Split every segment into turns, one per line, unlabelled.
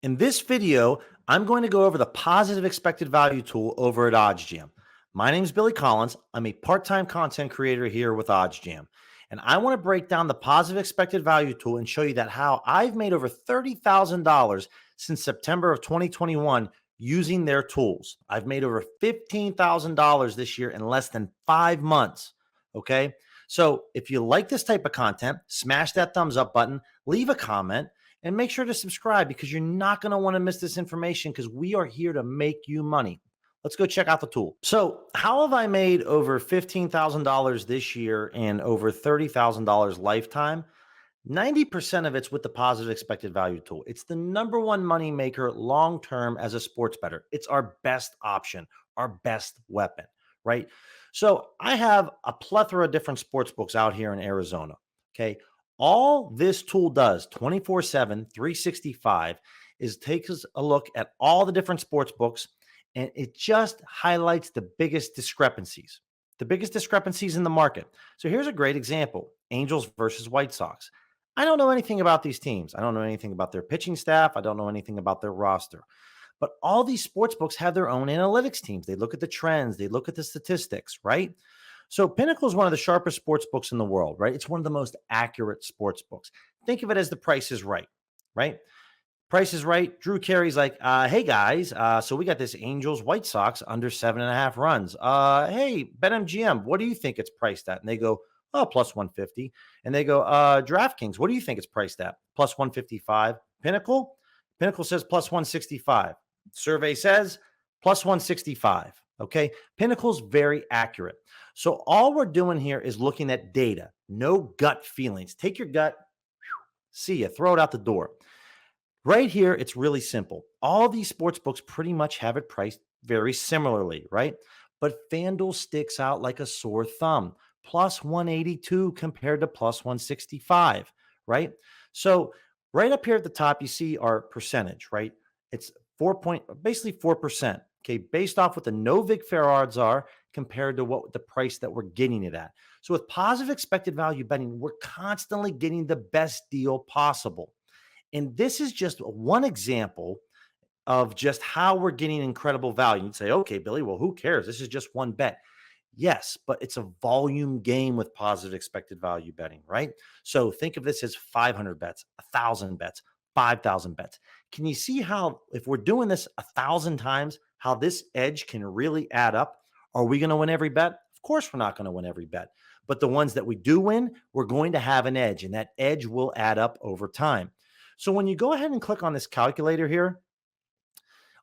In this video, I'm going to go over the positive expected value tool over at OddsJam. My name is Billy Collins. I'm a part-time content creator here with OddsJam. And I want to break down the positive expected value tool and show you that how I've made over $30,000 since September of 2021 using their tools. I've made over $15,000 this year in less than 5 months. Okay. So if you like this type of content, smash that thumbs up button, leave a comment, and make sure to subscribe because you're not going to want to miss this information because we are here to make you money. Let's go check out the tool. So how have I made over $15,000 this year and over $30,000 lifetime? 90% of it's with the positive expected value tool. It's the number one money maker long-term as a sports bettor. It's our best option, our best weapon, right? So I have a plethora of different sports books out here in Arizona. Okay. All this tool does 24/7, 365 is takes us a look at all the different sports books and it just highlights the biggest discrepancies in the market. So here's a great example: Angels versus White Sox. I don't know anything about these teams. I don't know anything about their pitching staff. I don't know anything about their roster. But all these sports books have their own analytics teams. They look at the trends, they look at the statistics, right? So Pinnacle is one of the sharpest sports books in the world, right? It's one of the most accurate sports books. Think of it as the Price is Right, right? Price is Right. Drew Carey's like, hey guys, so we got this Angels White Sox under 7.5 runs. Hey, BetMGM, what do you think it's priced at? And they go, oh, plus 150. And they go, DraftKings, what do you think it's priced at? Plus 155. Pinnacle says plus 165. Survey says plus 165. Okay. Pinnacle's very accurate. So all we're doing here is looking at data, no gut feelings. Take your gut, see you, throw it out the door. Right here, it's really simple. All these sports books pretty much have it priced very similarly, right? But FanDuel sticks out like a sore thumb, plus 182 compared to plus 165, right? So right up here at the top, you see our percentage, right? It's basically 4%. Okay, based off what the no vig fair odds are compared to what the price that we're getting it at. So with positive expected value betting, we're constantly getting the best deal possible. And this is just one example of just how we're getting incredible value. You'd say, okay, Billy, well, who cares? This is just one bet. Yes, but it's a volume game with positive expected value betting, right? So think of this as 500 bets, 1,000 bets, 5,000 bets. Can you see how, if we're doing this 1,000 times, how this edge can really add up? Are we going to win every bet? Of course, we're not going to win every bet. But the ones that we do win, we're going to have an edge, and that edge will add up over time. So when you go ahead and click on this calculator here,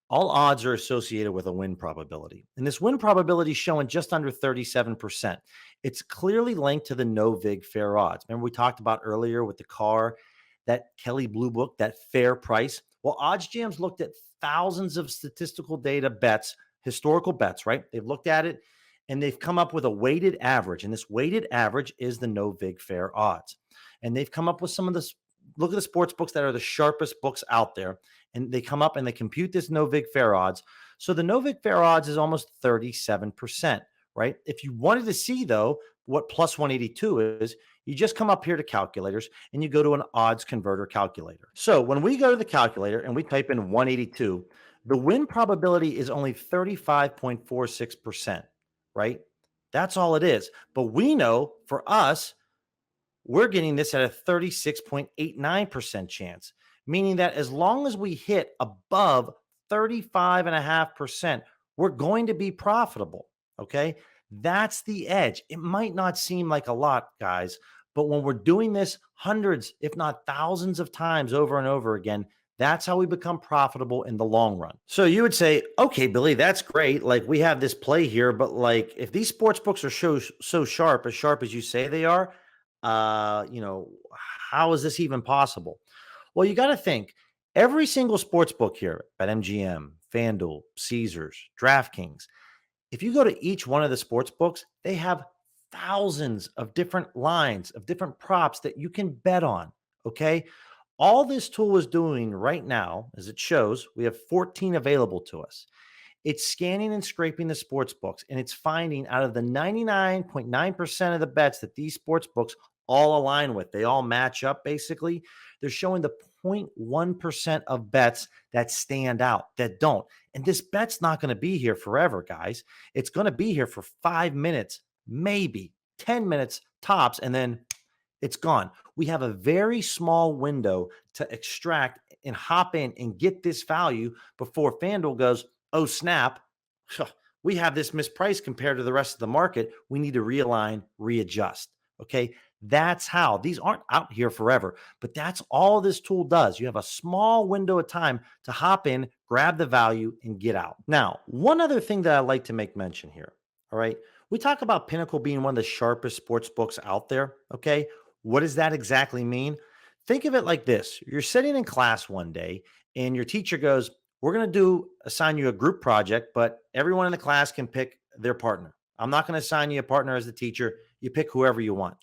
all odds are associated with a win probability. And this win probability is showing just under 37%. It's clearly linked to the no vig fair odds. Remember we talked about earlier with the car, that Kelly Blue Book, that fair price. Well, OddsJam's looked at thousands of statistical data bets, historical bets, right? They've looked at it and they've come up with a weighted average. And this weighted average is the no vig fair odds. And they've come up with some of this. Look at the sports books that are the sharpest books out there, and they come up and they compute this no vig fair odds. So the no vig fair odds is almost 37%, right? If you wanted to see though what plus 182 is, you just come up here to calculators and you go to an odds converter calculator. So when we go to the calculator and we type in 182, the win probability is only 35.46%, right? That's all it is. But we know for us, we're getting this at a 36.89% chance, meaning that as long as we hit above 35.5%, we're going to be profitable. Okay. That's the edge. It might not seem like a lot, guys, but when we're doing this hundreds, if not thousands of times over and over again, that's how we become profitable in the long run. So you would say, okay, Billy, that's great. Like we have this play here, but like if these sports books are so sharp as you say they are, how is this even possible? Well, you got to think every single sports book here, BetMGM, FanDuel, Caesars, DraftKings, if you go to each one of the sports books, they have thousands of different lines of different props that you can bet on. Okay. All this tool is doing right now, as it shows, we have 14 available to us. It's scanning and scraping the sports books, and it's finding out of the 99.9% of the bets that these sports books all align with, they all match up basically. They're showing the 0.1% of bets that stand out, that don't. And this bet's not going to be here forever, guys. It's going to be here for 5 minutes, maybe 10 minutes tops, and then it's gone. We have a very small window to extract and hop in and get this value before FanDuel goes, oh, snap. We have this mispriced compared to the rest of the market. We need to realign, readjust. Okay. That's how these aren't out here forever, but that's all this tool does. You have a small window of time to hop in, grab the value, and get out. Now, one other thing that I like to make mention here. All right. We talk about Pinnacle being one of the sharpest sports books out there. Okay. What does that exactly mean? Think of it like this. You're sitting in class one day and your teacher goes, we're going to assign you a group project, but everyone in the class can pick their partner. I'm not going to assign you a partner as the teacher. You pick whoever you want.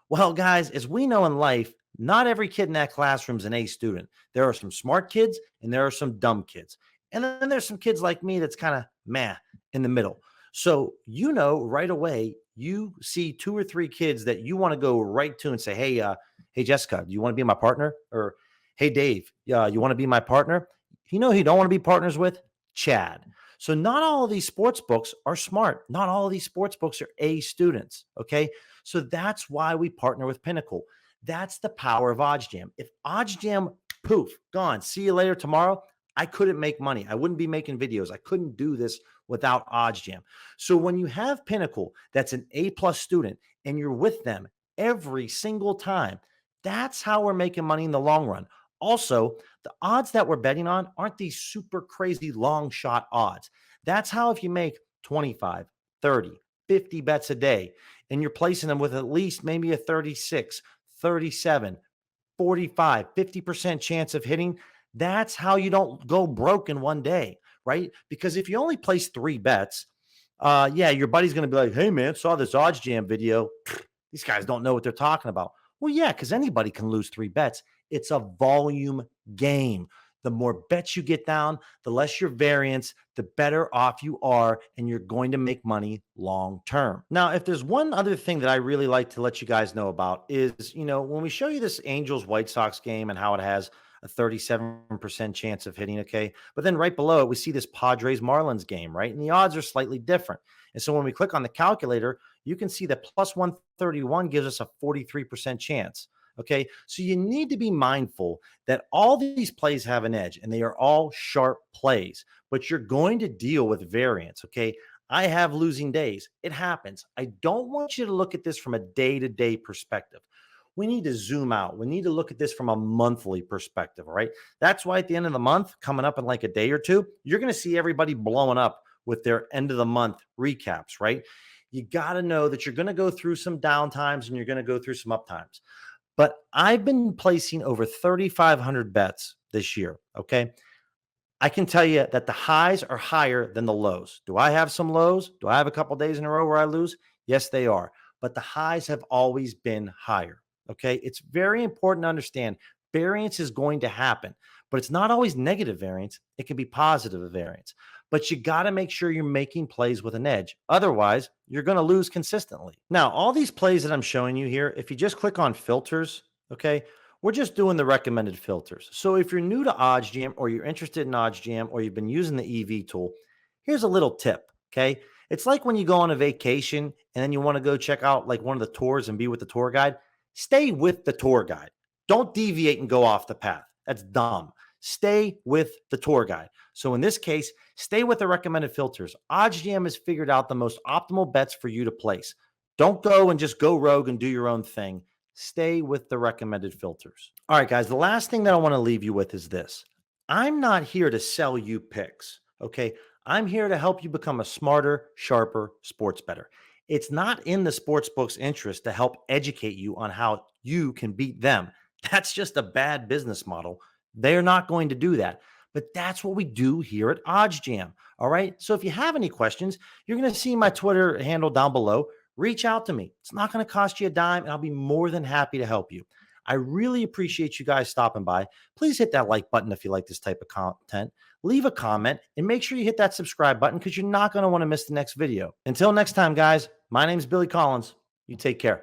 Well, guys, as we know in life, not every kid in that classroom is an A student. There are some smart kids and there are some dumb kids. And then there's some kids like me that's kind of meh in the middle. So, right away, you see 2 or 3 kids that you want to go right to and say, hey, Jessica, do you want to be my partner? Or, hey, Dave, you want to be my partner? You know who you don't want to be partners with? Chad. So not all of these sports books are smart. Not all of these sports books are A students. Okay. So that's why we partner with Pinnacle. That's the power of OddsJam. If OddsJam, poof, gone, see you later tomorrow, I couldn't make money. I wouldn't be making videos. I couldn't do this without OddsJam. So when you have Pinnacle that's an A+ student and you're with them every single time, that's how we're making money in the long run. Also, the odds that we're betting on aren't these super crazy long shot odds. That's how if you make 25, 30, 50 bets a day and you're placing them with at least maybe a 36, 37, 45, 50% chance of hitting, that's how you don't go broke in one day, right? Because if you only place 3 bets, your buddy's going to be like, hey, man, saw this OddsJam video. These guys don't know what they're talking about. Well, yeah, because anybody can lose 3 bets. It's a volume game. The more bets you get down, the less your variance, the better off you are, and you're going to make money long term. Now, if there's one other thing that I really like to let you guys know about is, when we show you this Angels White Sox game and how it has a 37% chance of hitting, okay? But then right below it, we see this Padres Marlins game, right? And the odds are slightly different. And so when we click on the calculator, you can see that plus 131 gives us a 43% chance. Okay. So you need to be mindful that all these plays have an edge and they are all sharp plays, but you're going to deal with variance. Okay. I have losing days. It happens. I don't want you to look at this from a day-to-day perspective. We need to zoom out. We need to look at this from a monthly perspective. All right. That's why at the end of the month, coming up in like a day or two, you're going to see everybody blowing up with their end of the month recaps, right? You got to know that you're going to go through some down times and you're going to go through some up times. But I've been placing over 3,500 bets this year. Okay. I can tell you that the highs are higher than the lows. Do I have some lows? Do I have a couple days in a row where I lose? Yes, they are. But the highs have always been higher. Okay. It's very important to understand variance is going to happen, but it's not always negative variance. It can be positive variance. But you got to make sure you're making plays with an edge. Otherwise, you're going to lose consistently. Now, all these plays that I'm showing you here, if you just click on filters, okay, we're just doing the recommended filters. So if you're new to OddsJam or you're interested in OddsJam or you've been using the EV tool, here's a little tip, okay? It's like when you go on a vacation and then you want to go check out like one of the tours and be with the tour guide. Stay with the tour guide. Don't deviate and go off the path. That's dumb. Stay with the tour guide. So in this case, stay with the recommended filters. OddsJam has figured out the most optimal bets for you to place. Don't go and just go rogue and do your own thing. Stay with the recommended filters. All right, guys, the last thing that I want to leave you with is this. I'm not here to sell you picks, okay? I'm here to help you become a smarter, sharper sports bettor. It's not in the sportsbook's interest to help educate you on how you can beat them. That's just a bad business model. They're not going to do that. But that's what we do here at OddsJam. All right. So if you have any questions, you're going to see my Twitter handle down below. Reach out to me. It's not going to cost you a dime, and I'll be more than happy to help you. I really appreciate you guys stopping by. Please hit that like button if you like this type of content. Leave a comment and make sure you hit that subscribe button because you're not going to want to miss the next video. Until next time, guys, my name is Billy Collins. You take care.